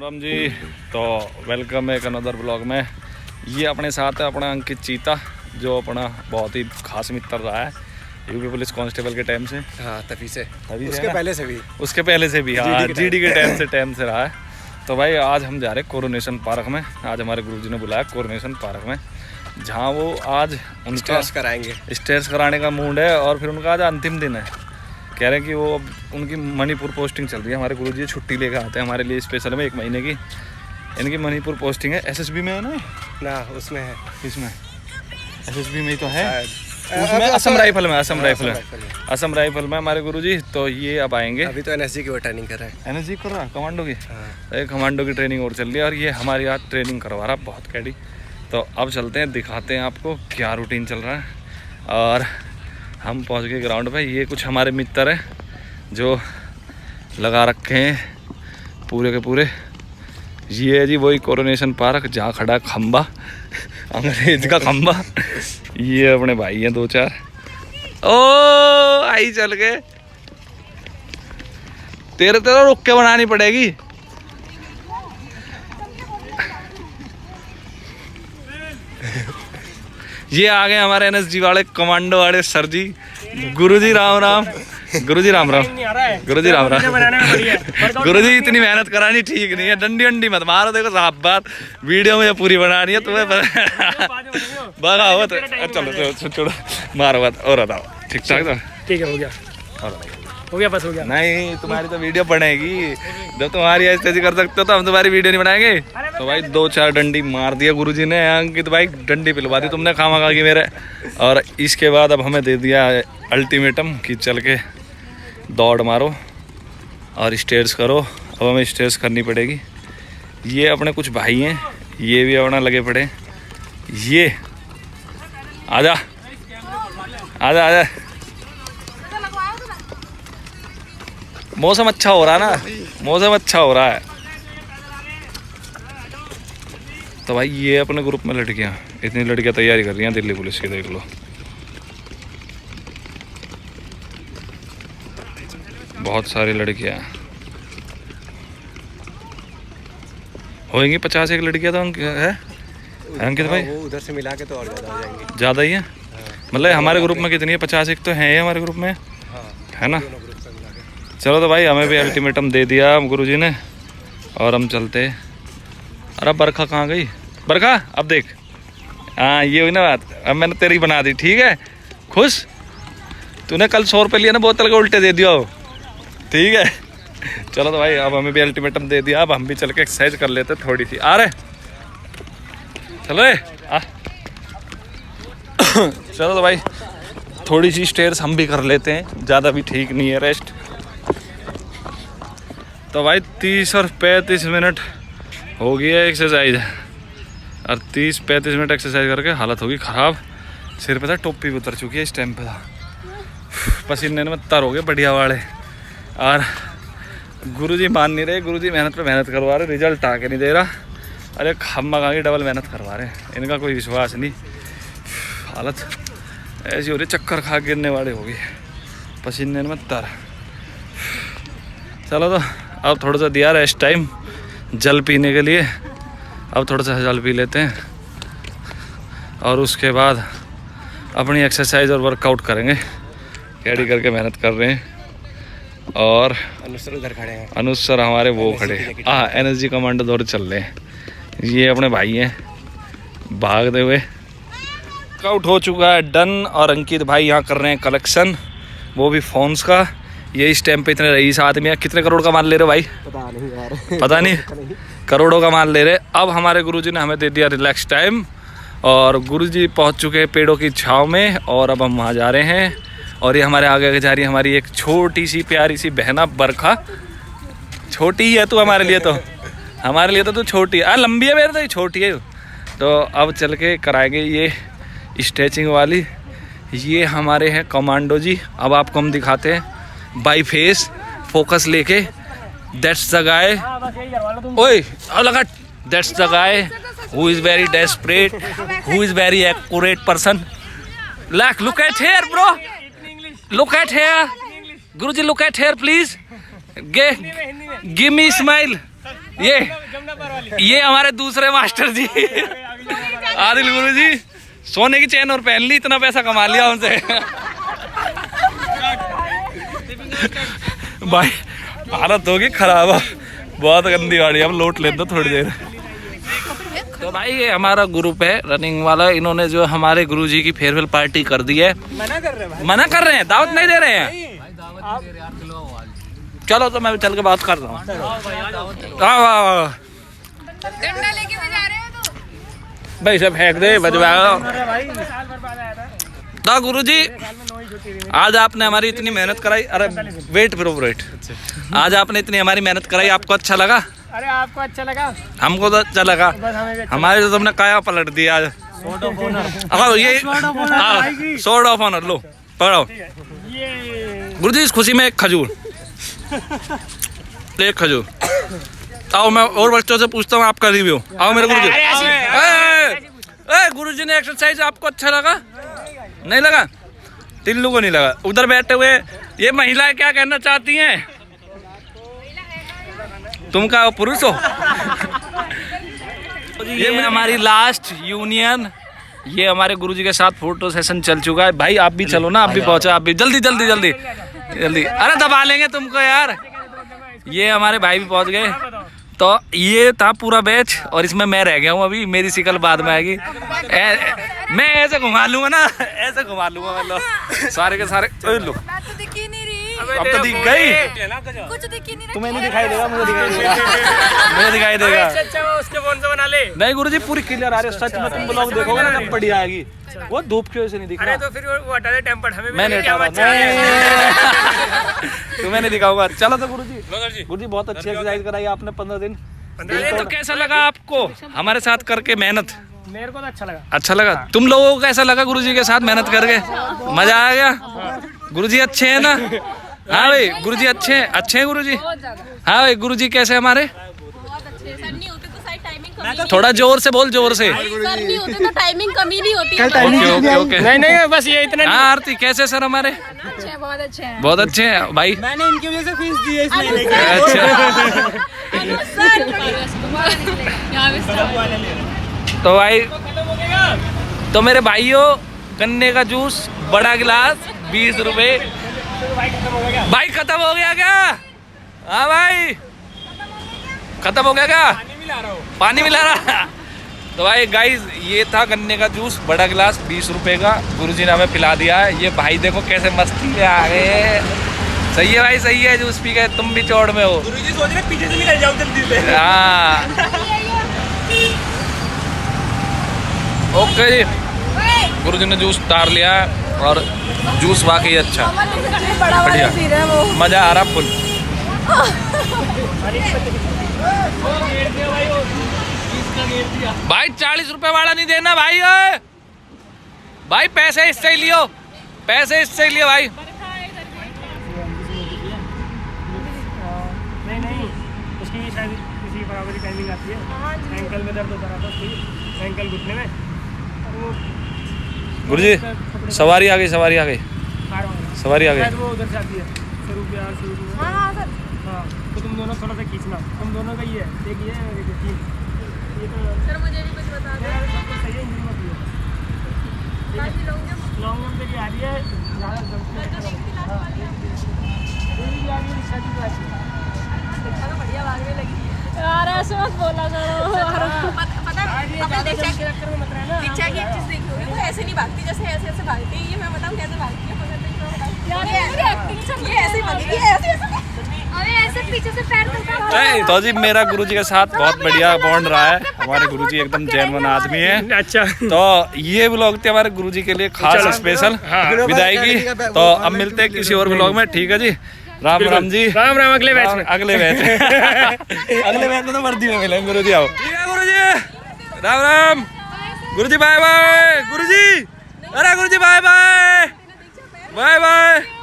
राम जी। तो वेलकम है एक अनदर ब्लॉग में। ये अपने साथ है अपना अंकित चीता, जो अपना बहुत ही खास मित्र रहा है यूपी पुलिस कांस्टेबल के टाइम से। हाँ, तभी से उसके पहले से भी हाँ, जीडी के टाइम से रहा है। तो भाई आज हम जा रहे हैं कोरोनेशन पार्क में। आज हमारे गुरुजी ने बुलाया कोरोनेशन पार्क में, जहाँ वो आज उनका स्टेयर्स कराने का मूड है। और फिर उनका आज अंतिम दिन है। कह रहे हैं कि वो अब उनकी मणिपुर पोस्टिंग चल रही है। हमारे गुरुजी छुट्टी लेकर आते हैं हमारे लिए स्पेशल में 1 महीने की। इनकी मणिपुर पोस्टिंग है। एसएसबी में है ना उसमें है। इसमें एसएसबी में ही तो है, उसमें असम राइफल में असम राइफल में हमारे गुरुजी। तो ये अब आएंगे। अभी तो एनएसजी की वो ट्रेनिंग कर रहा है। एनएसजी कर रहा है, कमांडो की। एक कमांडो की ट्रेनिंग और चल रही है और ये हमारी आज ट्रेनिंग करवा रहा है बहुत कैडी। तो अब चलते हैं, दिखाते हैं आपको क्या रूटीन चल रहा है। और हम पहुंच गए ग्राउंड पे। ये कुछ हमारे मित्र हैं जो लगा रखे हैं पूरे के पूरे। ये है जी वही कोरोनेशन पार्क जहाँ खड़ा खंबा, अंग्रेज का खंबा। ये अपने भाई हैं 2-4। ओ आई चल गए। तेरा रुक के बनानी पड़ेगी। ये आ गए हमारे एनएसजी वाले कमांडो वाले सर जी। गुरुजी राम राम। गुरुजी राम राम। गुरुजी राम राम। गुरुजी इतनी मेहनत करानी ठीक नहीं है। डंडी अंडी मत मारो। देखो साहब बात वीडियो में पूरी बनानी है तुम्हें। बगावत चलो छोड़ो, मारो बात और बताओ। ठीक ठाक तो ठीक है, हो गया बस हो गया। नहीं, तुम्हारी तो वीडियो बनेगी। जब तुम्हारी ऐसे कर सकते हो तो हम तुम्हारी वीडियो नहीं बनाएंगे। तो भाई 2-4 डंडी मार दिया गुरुजी ने। अंकित भाई डंडी पिलवा दी तुमने खामा की मेरे। और इसके बाद अब हमें दे दिया अल्टीमेटम कि चल के दौड़ मारो और स्टेयर्स करो। अब हमें स्टेयर्स करनी पड़ेगी। ये अपने कुछ भाई हैं, ये भी अपना लगे पड़े। ये आजा आजा आजा। मौसम अच्छा हो रहा है ना, मौसम अच्छा हो रहा है। तो भाई ये अपने ग्रुप में लड़कियां, इतनी लड़कियां तैयारी कर रही हैं दिल्ली पुलिस की, देख लो। बहुत सारी लड़कियां होंगी। 50 लड़कियां तो है अंकित भाई। वो उधर से मिला के तो और ज़्यादा हो जाएंगे। ज़्यादा ही है। मतलब हमारे ग्रुप में कितनी है? 50 तो है हमारे ग्रुप में, है ना। चलो तो भाई हमें भी अल्टीमेटम दे दिया गुरुजी ने और हम चलते। अरे बरखा कहाँ गई? बरखा अब देख। हाँ ये हुई ना बात। अब मैंने तेरी बना दी, ठीक है। खुश? तूने कल 100 रुपये लिया ना बोतल के, उल्टे दे दिया हो, ठीक है। चलो तो भाई अब हमें भी अल्टीमेटम दे दिया। अब हम भी चल के एक्सरसाइज कर लेते थोड़ी सी। आ रहे चलो आ। चलो तो भाई थोड़ी सी स्टेयर्स हम भी कर लेते हैं, ज़्यादा भी ठीक नहीं है। रेस्ट। तो भाई 30 और 35 मिनट हो गई है एक्सरसाइज। और 30-35 मिनट एक्सरसाइज करके हालत होगी ख़राब। सिर पे था टोपी भी उतर चुकी है इस टाइम पे था। पसीने में तर हो गए बढ़िया वाले। और गुरुजी मान नहीं रहे। गुरुजी मेहनत पे मेहनत करवा रहे, रिजल्ट आके नहीं दे रहा। अरे खम्मा खा के डबल मेहनत करवा रहे हैं। इनका कोई विश्वास नहीं। हालत ऐसी हो रही, चक्कर खा गिरने वाले हो गए, पसीने में तर। चलो तो अब थोड़ा सा दिया रेस्ट टाइम जल पीने के लिए। अब थोड़ा सा जल पी लेते हैं और उसके बाद अपनी एक्सरसाइज और वर्कआउट करेंगे। कैडी करके मेहनत कर रहे हैं। और अनुसर उधर खड़े हैं। अनुसर हमारे वो खड़े हैं। एनएसजी कमांडो दौड़ चल रहे हैं। ये अपने भाई हैं भागते हुए। वर्कआउट हो चुका है डन। और अंकित भाई यहाँ कर रहे हैं कलेक्शन, वो भी फोन्स का। ये इस टाइम पे इतने रईस आदमी है। कितने करोड़ का माल ले रहे हो भाई? पता नहीं यार। पता नहीं, करोड़ों का माल ले रहे। अब हमारे गुरुजी ने हमें दे दिया रिलैक्स टाइम और गुरुजी पहुंच चुके हैं पेड़ों की छांव में। और अब हम वहाँ जा रहे हैं। और ये हमारे आगे जा रही है हमारी एक छोटी सी प्यारी सी बहना बरखा। छोटी ही है तू हमारे लिए, तो हमारे लिए तो तू छोटी है। लंबी है मेरे तो, ये छोटी है। तो अब चल के कराएंगे ये स्ट्रेचिंग वाली। ये हमारे हैं कमांडो जी। अब आपको हम दिखाते हैं बाई फेस फोकस लेके। That's the guy. ओए लगा। That's the guy who is very desperate, who is very accurate person. Look at here bro, look at here Guruji, look at here please. Give me smile. ये ये हमारे दूसरे master जी आदिल गुरु जी, सोने की chain और पहन ली, इतना पैसा कमा लिया उनसे। भाई हालत होगी खराब, बहुत गंदी गाड़ी, अब लौट ले दो थोड़ी देर। तो भाई ये हमारा ग्रुप है रनिंग वाला, इन्होंने जो हमारे गुरुजी की फेयरवेल पार्टी कर दी है। मना कर रहे हैं, दावत नहीं दे रहे हैं। चलो तो मैं चल के बात कर रहा हूँ। भाई सब फेंक दे बजवाओ। तो गुरुजी आज आपने हमारी इतनी मेहनत कराई, अरे वेट ब्रो वेट, आज आपने इतनी हमारी मेहनत कराई, आपको अच्छा लगा? अरे आपको अच्छा लगा? हमको तो अच्छा लगा, हमारे तो तुमने काया पलट दिया आज। ये सोर्ड ऑफ ऑनर लो, पढ़ो गुरुजी। इस खुशी में एक खजूर, एक खजूर। आओ मैं और बच्चों से पूछता हूँ आपका रिव्यू। आओ मेरे गुरुजी। गुरुजी ने एक्सरसाइज आपको अच्छा लगा? नहीं लगा? टिल्लू को नहीं लगा। उधर बैठे हुए ये महिलाएं क्या कहना चाहती हैं? तुम का पुरुष हो? ये हमारी लास्ट यूनियन, ये हमारे गुरुजी के साथ फोटो सेशन चल चुका है। भाई आप भी चलो ना, आप भी पहुंचो, आप भी जल्दी जल्दी जल्दी जल्दी। अरे दबा लेंगे तुमको यार। ये हमारे भाई भी पहुंच गए। तो ये था पूरा बैच और इसमें मैं रह गया हूँ अभी, मेरी शिकल बाद में आएगी। मैं ऐसे घुमा लूंगा ना, ऐसे घुमा लूंगा मतलब सारे के सारे। लो अब तो दिख गई, कुछ दिख ही नहीं रहा। तुम्हें नहीं दिखाई देगा, मुझे दिखाई देगा, मुझे दिखाई देगा। उसके फोन से बना ले। नहीं गुरुजी पूरी क्लियर आ रही है, सच में तुम ब्लॉग देखोगे ना तब बढ़िया आएगी। वो धूप की वजह से नहीं दिख रहा। अरे तो फिर वो हटा दे टेम्पर्ड, हमें भी मैंने क्या हटा नहीं। तुम्हें नहीं दिखाऊंगा। चलो तो गुरुजी बहुत अच्छी एक्सरसाइज कराई आपने 15 दिन। तो कैसा लगा आपको हमारे साथ करके मेहनत? मेरे को तो अच्छा लगा। अच्छा लगा? तुम लोगों को कैसा लगा गुरुजी के साथ मेहनत करके? मजा आ गया? गुरुजी अच्छे हैं ना? हाँ भाई गुरुजी अच्छे हैं, अच्छे हैं गुरुजी। हाँ भाई गुरुजी कैसे हमारे? थोड़ा जोर से बोल, जोर से। सर नहीं होते तो टाइमिंग कमी नहीं होती है। Okay okay. नहीं नहीं बस ये इतना। हाँ आरती कैसे सर हमारे? अच्छे हैं, बहुत अच्छे हैं। बहुत अच्छे हैं भाई। मैंने इनकी वजह से फीस दी है इसलिए। अच्छा तो भाई तो मेरे भाइयों, गन्ने का जूस बड़ा गिलास 20 रुपए। भाई खत्म हो गया क्या? हाँ भाई खत्म हो गया क्या? पानी मिला रहा। तो भाई गाइस ये था गन्ने का जूस बड़ा गिलास 20 रुपए का, गुरुजी ने हमें पिला दिया है। ये भाई देखो कैसे मस्ती में आ गए। सही है भाई, सही है, जूस पी गए। तुम भी चौड़ में हो। गुरुजी सोच रहे पीछे से निकल जाओ जल्दी से। हाँ ओके जी, गुरुजी ने जूस उतार लिया है और जूस वाकई अच्छा, बढ़िया, मजा आ रहा फुल। भाई 40 रुपए वाला नहीं देना भाई। भाई पैसे इससे ही लियो, पैसे इससे ही लियो भाई। नहीं उसकी शायद किसी बराबर की टाइमिंग आती है। एंकल में दर्द होता रहता है, एंकल घुटने में। गुरुजी सवारी आ गई, सवारी आ गई, सवारी आ गई। वो उधर से आती है शुरू के यार, शुरू में। हाँ सर। हाँ तो तुम दोनों थोड़ा सा खींचना, तुम दोनों का ही है, एक ये और एक ये। ये तो सर मुझे भी कुछ बता दो। सही है, इंजन मत लियो। लॉन्ग जंप पे भी आ रही है, ज़्यादा जंप पे आ रही है। बढ़िया भागने लगी यार, ऐसे मत बोला करो। पता है दीक्षा की एक चीज देखी होगी, वो ऐसे नहीं भागती जैसे ऐसे ऐसे भागती है। ये मैं बताऊं कैसे भागती है? ये ऐसे भागेगी, ऐसे ऐसे। अरे ऐसे पीछे से पैर करता। तो जी मेरा गुरुजी के साथ बहुत बढ़िया बॉन्ड रहा है। हमारे गुरुजी एकदम जेन्युइन आदमी है। अच्छा तो ये व्लॉग थे हमारे गुरुजी के लिए खास स्पेशल विदाई की। तो अब मिलते हैं किसी और व्लॉग में। ठीक है जी, राम राम जी, राम राम। अगले बैच में, अगले बैच अगले बैच में तो वर्दी में मिलेंगे गुरुजी। आओ ठीक है गुरुजी, राम राम। गुरुजी बाय बाय। गुरुजी, अरे गुरुजी बाय बाय, बाय बाय।